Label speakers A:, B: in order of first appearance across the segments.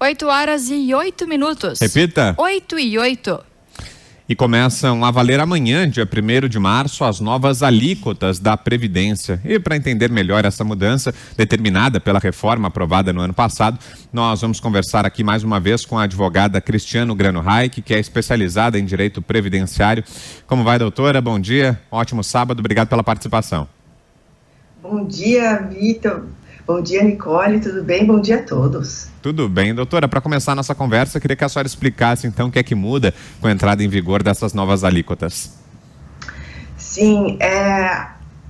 A: 8h08.
B: Repita.
A: 8h08.
B: E começam a valer amanhã, dia 1º de março, as novas alíquotas da Previdência. E para entender melhor essa mudança, determinada pela reforma aprovada no ano passado, nós vamos conversar aqui mais uma vez com a advogada Cristiano Grano Reich, que é especializada em direito previdenciário. Como vai, doutora? Bom dia, ótimo sábado, obrigado pela participação.
C: Bom dia, Vitor. Bom dia, Nicole, tudo bem? Bom dia a todos.
B: Tudo bem, doutora. Para começar a nossa conversa, eu queria que a senhora explicasse, então, o que é que muda com a entrada em vigor dessas novas alíquotas.
C: Sim,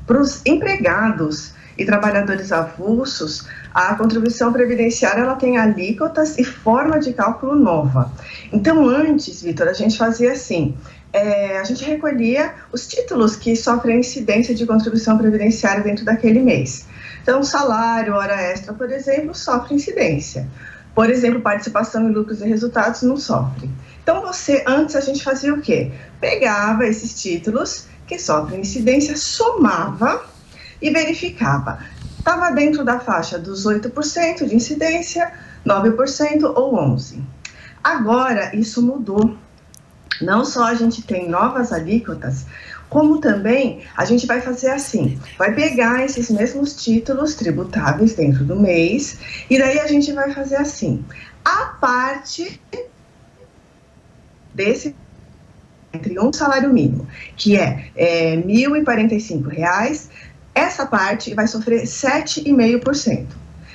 C: para os empregados e trabalhadores avulsos, a contribuição previdenciária ela tem alíquotas e forma de cálculo nova. Então, antes, Vitor, a gente fazia assim, a gente recolhia os títulos que sofrem incidência de contribuição previdenciária dentro daquele mês. Então, salário, hora extra, por exemplo, sofre incidência. Por exemplo, participação em lucros e resultados não sofre. Então, antes a gente fazia o quê? Pegava esses títulos que sofrem incidência, somava e verificava. Estava dentro da faixa dos 8% de incidência, 9% ou 11%. Agora, isso mudou. Não só a gente tem novas alíquotas, como também a gente vai fazer assim, vai pegar esses mesmos títulos tributáveis dentro do mês, e daí a gente vai fazer assim, a parte desse, entre um salário mínimo, que é R$ 1.045, essa parte vai sofrer 7,5%.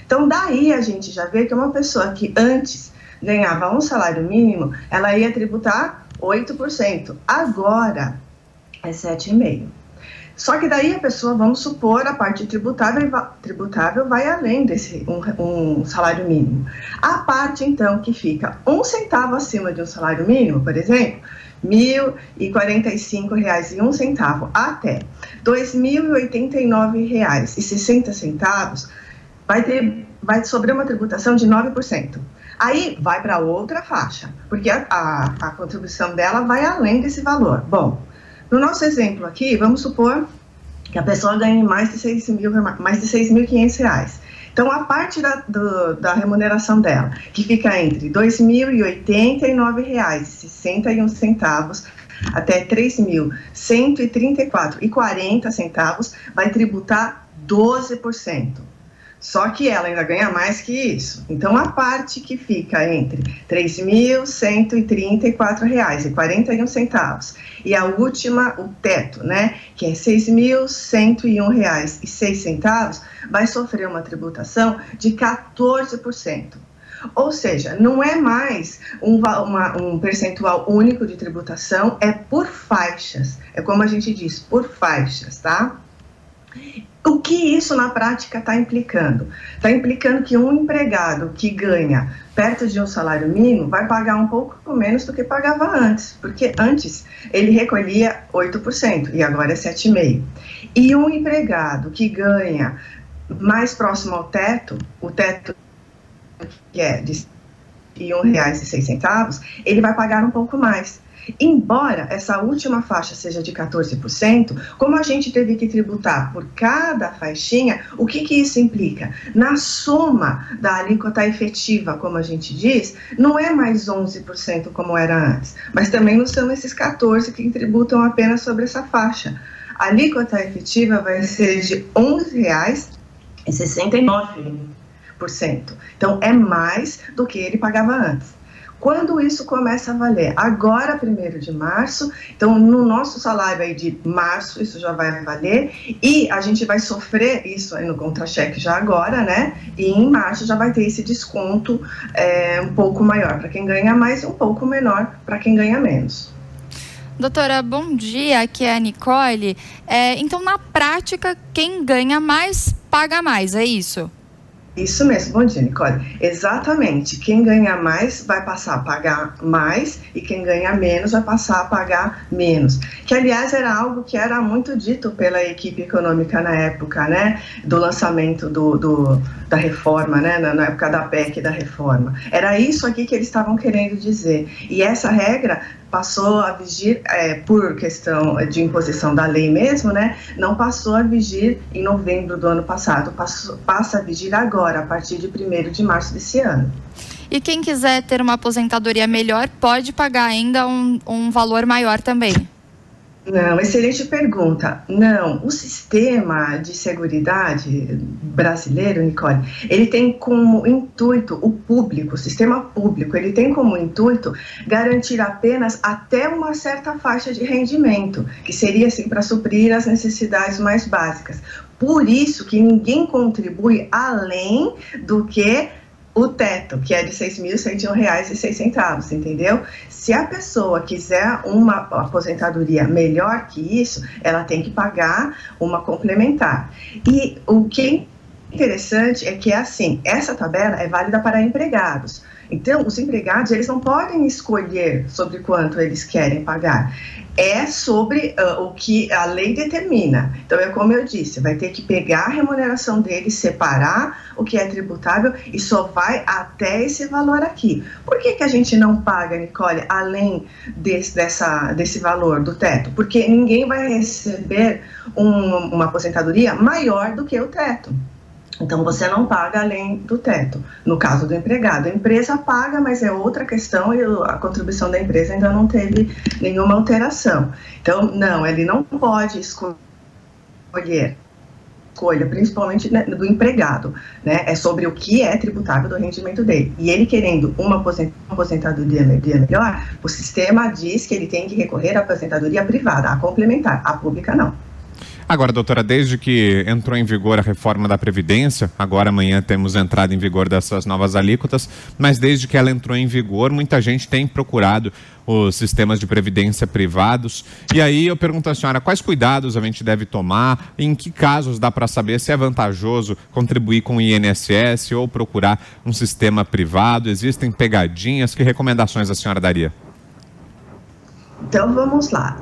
C: Então, daí a gente já vê que uma pessoa que antes ganhava um salário mínimo, ela ia tributar 8%. Agora é 7,5%. Só que daí a pessoa, vamos supor, a parte tributável vai além desse um salário mínimo. A parte, então, que fica 1 centavo acima de um salário mínimo, por exemplo, R$ 1.045,01 até R$ 2.089,60, vai sofrer uma tributação de 9%. Aí vai para outra faixa, porque a contribuição dela vai além desse valor. Bom, no nosso exemplo aqui, vamos supor que a pessoa ganhe mais de R$ 6.500. Então, a parte da remuneração dela, que fica entre R$ 2.089,61 até R$ 3.134,40, vai tributar 12%. Só que ela ainda ganha mais que isso. Então, a parte que fica entre R$ 3.134,41 e a última, o teto, né, que é R$ 6.101,06, vai sofrer uma tributação de 14%. Ou seja, não é mais um percentual único de tributação, é por faixas. É como a gente diz, por faixas, tá? O que isso na prática está implicando? Está implicando que um empregado que ganha perto de um salário mínimo vai pagar um pouco menos do que pagava antes, porque antes ele recolhia 8% e agora é 7,5%. E um empregado que ganha mais próximo ao teto, o teto que é de R$ 1,06, ele vai pagar um pouco mais. Embora essa última faixa seja de 14%, como a gente teve que tributar por cada faixinha, o que isso implica? Na soma da alíquota efetiva, como a gente diz, não é mais 11% como era antes, mas também não são esses 14% que tributam apenas sobre essa faixa. A alíquota efetiva vai ser de R$ 11,69%. Então, é mais do que ele pagava antes. Quando isso começa a valer? Agora, 1º de março, então no nosso salário aí de março, isso já vai valer, e a gente vai sofrer isso aí no contra-cheque já agora, né? E em março já vai ter esse desconto um pouco maior para quem ganha mais e um pouco menor para quem ganha menos.
A: Doutora, bom dia, aqui é a Nicole. Então, na prática, quem ganha mais, paga mais, é isso?
C: Isso mesmo, bom dia, Nicole. Exatamente, quem ganha mais vai passar a pagar mais e quem ganha menos vai passar a pagar menos. Que, aliás, era algo que era muito dito pela equipe econômica na época, né, do lançamento da reforma, né, na época da PEC da reforma. Era isso aqui que eles estavam querendo dizer. E essa regra passou a vigir, por questão de imposição da lei mesmo, né, não passou a vigir em novembro do ano passado, passa a vigir agora, a partir de 1º de março desse ano.
A: e quem quiser ter uma aposentadoria melhor pode pagar ainda um valor maior também?
C: Não, excelente pergunta. Não, o sistema de seguridade brasileiro, Nicole, ele tem como intuito o público, o sistema público, ele tem como intuito garantir apenas até uma certa faixa de rendimento, que seria assim para suprir as necessidades mais básicas. Por isso que ninguém contribui além do que o teto, que é de R$ 6.101,06, entendeu? Se a pessoa quiser uma aposentadoria melhor que isso, ela tem que pagar uma complementar. E o que é interessante é que, assim, essa tabela é válida para empregados. Então, os empregados, eles não podem escolher sobre quanto eles querem pagar. É sobre o que a lei determina. Então, é como eu disse, vai ter que pegar a remuneração deles, separar o que é tributável e só vai até esse valor aqui. Por que a gente não paga, Nicole, além desse valor do teto? Porque ninguém vai receber uma aposentadoria maior do que o teto. Então, você não paga além do teto, no caso do empregado. A empresa paga, mas é outra questão e a contribuição da empresa ainda não teve nenhuma alteração. Então, não, ele não pode escolha, principalmente, né, do empregado, né? É sobre o que é tributável do rendimento dele. E ele querendo uma aposentadoria melhor, o sistema diz que ele tem que recorrer à aposentadoria privada, a complementar, a pública não.
B: Agora, doutora, desde que entrou em vigor a reforma da Previdência, agora amanhã temos entrada em vigor dessas novas alíquotas, mas desde que ela entrou em vigor, muita gente tem procurado os sistemas de previdência privados. E aí eu pergunto à senhora, quais cuidados a gente deve tomar? Em que casos dá para saber se é vantajoso contribuir com o INSS ou procurar um sistema privado? Existem pegadinhas? Que recomendações a senhora daria?
C: Então, vamos lá.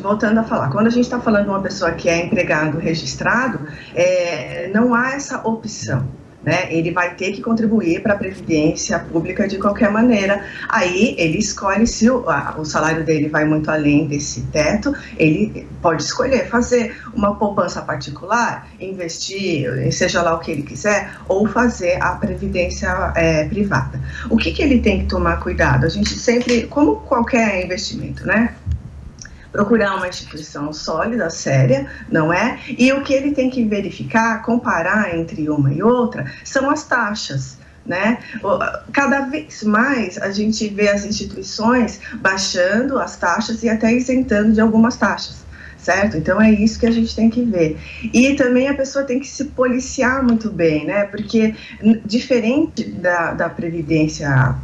C: Voltando a falar, quando a gente está falando de uma pessoa que é empregado registrado, não há essa opção, né? Ele vai ter que contribuir para a Previdência Pública de qualquer maneira. Aí, ele escolhe, se o salário dele vai muito além desse teto, ele pode escolher fazer uma poupança particular, investir, seja lá o que ele quiser, ou fazer a Previdência privada. O que ele tem que tomar cuidado? A gente sempre, como qualquer investimento, né? Procurar uma instituição sólida, séria, não é? E o que ele tem que verificar, comparar entre uma e outra, são as taxas, né? Cada vez mais a gente vê as instituições baixando as taxas e até isentando de algumas taxas. Certo? Então é isso que a gente tem que ver. E também a pessoa tem que se policiar muito bem, né? Porque diferente da previdência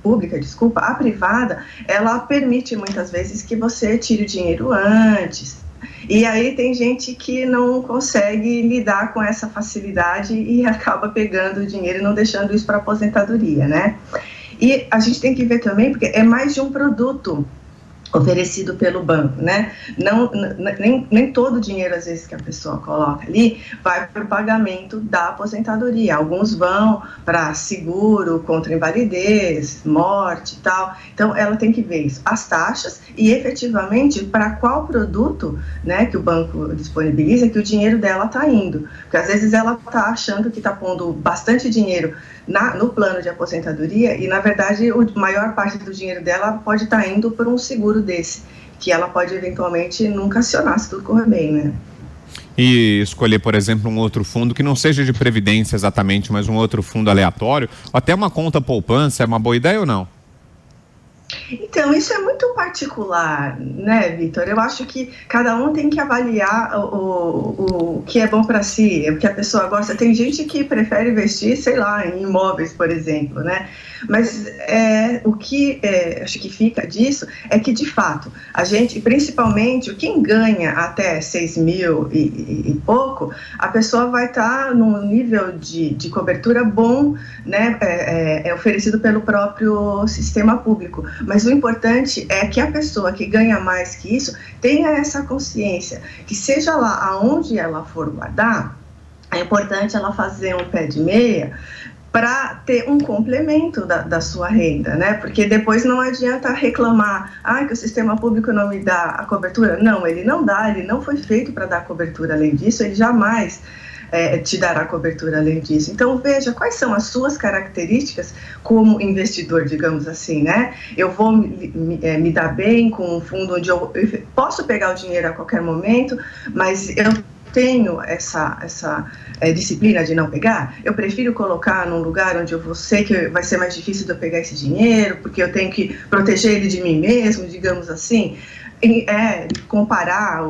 C: pública, a privada, ela permite muitas vezes que você tire o dinheiro antes. E aí tem gente que não consegue lidar com essa facilidade e acaba pegando o dinheiro e não deixando isso para aposentadoria, né? E a gente tem que ver também, porque é mais de um produto oferecido pelo banco, né? Nem todo o dinheiro, às vezes, que a pessoa coloca ali, vai para o pagamento da aposentadoria. Alguns vão para seguro contra invalidez, morte e tal. Então, ela tem que ver isso, as taxas e, efetivamente, para qual produto, né, que o banco disponibiliza, que o dinheiro dela está indo. Porque, às vezes, ela está achando que está pondo bastante dinheiro no plano de aposentadoria e, na verdade, a maior parte do dinheiro dela pode estar indo por um seguro desse, que ela pode eventualmente nunca acionar se tudo correr bem, né?
B: E escolher, por exemplo, um outro fundo que não seja de previdência exatamente, mas um outro fundo aleatório, ou até uma conta poupança, é uma boa ideia ou não?
C: Então, isso é muito particular, né, Vitor? Eu acho que cada um tem que avaliar o que é bom para si, o que a pessoa gosta. Tem gente que prefere investir, sei lá, em imóveis, por exemplo, né? Mas o que acho que fica disso é que, de fato, a gente, principalmente, quem ganha até 6 mil e pouco, a pessoa vai estar num nível de cobertura bom, né? Oferecido pelo próprio sistema público. Mas o importante é que a pessoa que ganha mais que isso tenha essa consciência, que seja lá aonde ela for guardar, é importante ela fazer um pé de meia para ter um complemento da sua renda, né? Porque depois não adianta reclamar, que o sistema público não me dá a cobertura. Não, ele não dá, ele não foi feito para dar cobertura. Além disso, ele jamais te dará cobertura além disso. Então, veja quais são as suas características como investidor, digamos assim, né? Eu vou me dar bem com um fundo onde eu posso pegar o dinheiro a qualquer momento, mas eu tenho essa disciplina de não pegar. Eu prefiro colocar num lugar onde eu vou sei que vai ser mais difícil de eu pegar esse dinheiro, porque eu tenho que proteger ele de mim mesmo, digamos assim. Comparar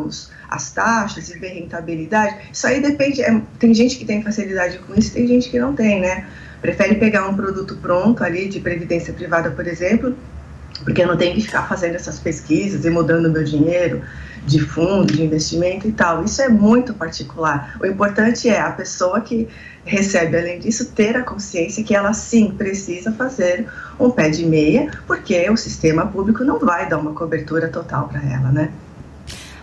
C: as taxas e ver rentabilidade, isso aí depende, tem gente que tem facilidade com isso, tem gente que não tem, né? Prefere pegar um produto pronto ali, de previdência privada, por exemplo, porque eu não tenho que ficar fazendo essas pesquisas e mudando o meu dinheiro de fundo, de investimento e tal. Isso é muito particular. O importante é a pessoa que recebe, além disso, ter a consciência que ela sim precisa fazer um pé de meia, porque o sistema público não vai dar uma cobertura total para ela, né?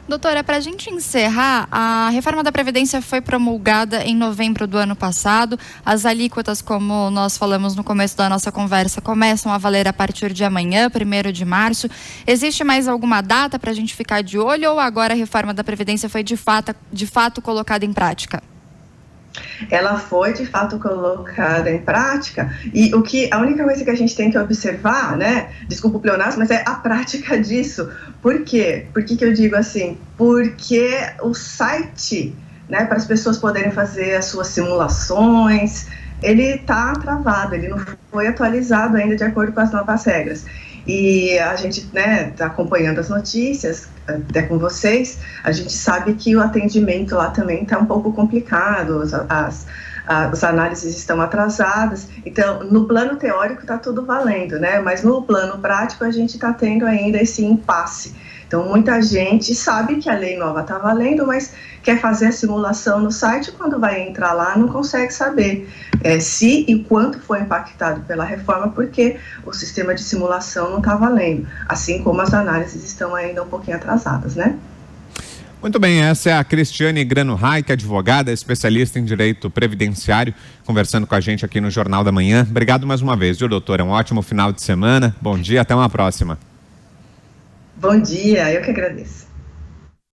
A: Doutora, para a gente encerrar, a reforma da Previdência foi promulgada em novembro do ano passado. As alíquotas, como nós falamos no começo da nossa conversa, começam a valer a partir de amanhã, 1º de março. Existe mais alguma data para a gente ficar de olho ou agora a reforma da Previdência foi de fato colocada em prática?
C: Ela foi de fato colocada em prática e a única coisa que a gente tem que observar, né, desculpa o pleonasmo, mas é a prática disso. Por quê? Por que eu digo assim? Porque o site, né, para as pessoas poderem fazer as suas simulações, ele está travado, ele não foi atualizado ainda de acordo com as novas regras. E a gente, né, está acompanhando as notícias, até com vocês, a gente sabe que o atendimento lá também está um pouco complicado, as análises estão atrasadas, então no plano teórico está tudo valendo, né, mas no plano prático a gente está tendo ainda esse impasse. Então muita gente sabe que a lei nova está valendo, mas quer fazer a simulação no site, quando vai entrar lá não consegue saber se e quanto foi impactado pela reforma, porque o sistema de simulação não está valendo, assim como as análises estão ainda um pouquinho atrasadas, né?
B: Muito bem, essa é a Cristiane Granuhai, advogada, especialista em direito previdenciário, conversando com a gente aqui no Jornal da Manhã. Obrigado mais uma vez, viu, doutora? Um ótimo final de semana, bom dia, até uma próxima.
C: Bom dia, eu que agradeço.